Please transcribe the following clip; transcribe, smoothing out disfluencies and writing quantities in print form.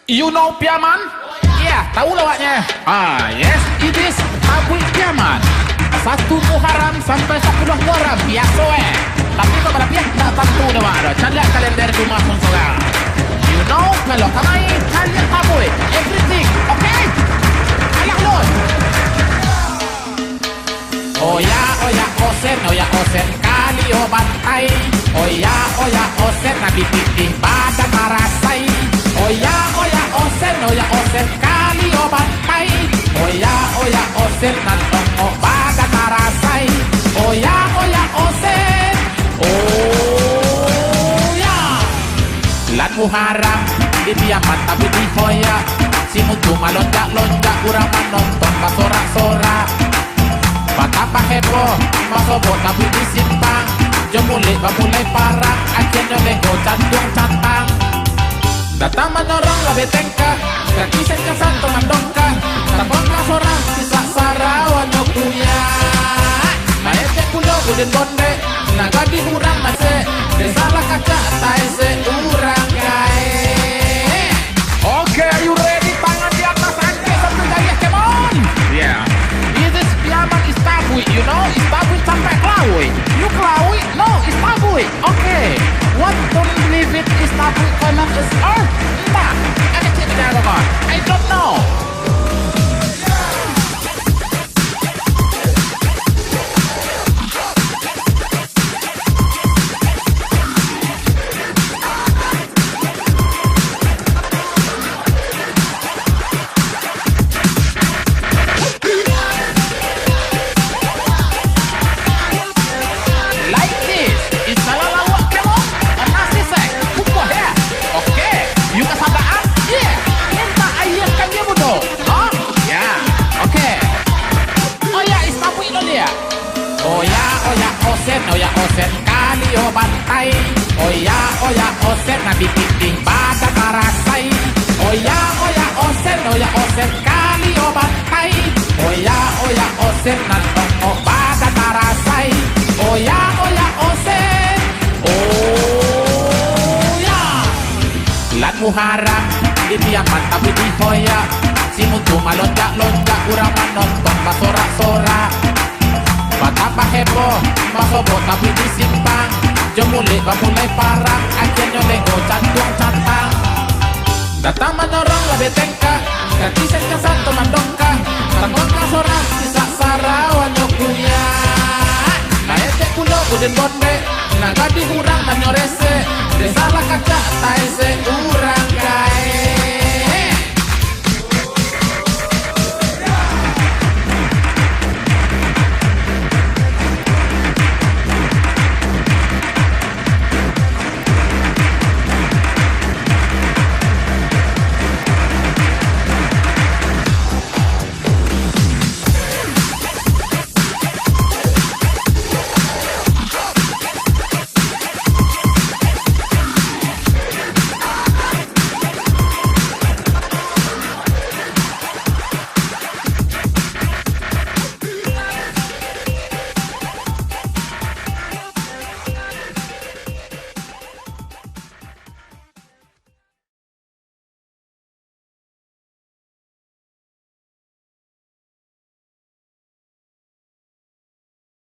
You know Piaman? Yeah, tahu lawaknya. Yes, it is Abu Piaman. 1 Muharram sampai 10 Muharram biasa Tapi kepada pihak tak tentu nama ada. Carilah kalender rumah konsulat. You know, kalau kamai kalian tahu everything, okay? Ayak lon. Oh ya osen kali obatai. Oh ya osen nabi titih badan marasai. Oh ya osen kali obatai. Oh ya osen nantong badan marasai. Oh ya osen. Oh ya. Lan Muharram di Piaman tapi di Hoya. Si mutu malonjak kurang menonton basorak-sorak. Betapa heboh, masobot tapi disimpang. Jemulai parang, akhirnya lego cantung-cantang. Datang menorong lebih tengkah, gratisan ke santo mandongkah. Terbongkar seorang kisah sarawan nyokruya. Maete pulau budin bonde, naga di hurang nase. Desalah kaca taise urang gae. Okay, are you ready? Tangan di atas angke sambil gaya, come on. Yeah. This Piaman Istanbul, you know, Istanbul sampai Klawi. You Klawi? No, Istanbul. Okay. What don't believe it? Istanbul Konan is Earth? Nah, I don't know. Osen kali obatai. Oh ya osen nabi titih badan marasai. Oh ya osen kali obatai. Oh ya osen nantong badan marasai. Oh ya osen. Oh ya. Lan Muharram di Piaman tapi di Hoya. Si mutu malonjak kurang menonton basorak-sorak. Betapa heboh, masobot tapi disimpang. Jemulai parang, akhirnya lego cantung-cantang. Datang menorong lebih tengkah, gratisan ke santo mandongkah. Terbongkar seorang kisah sarawan nyokruya. Maete pulau budin bonde, naga di hurang dan nyorese.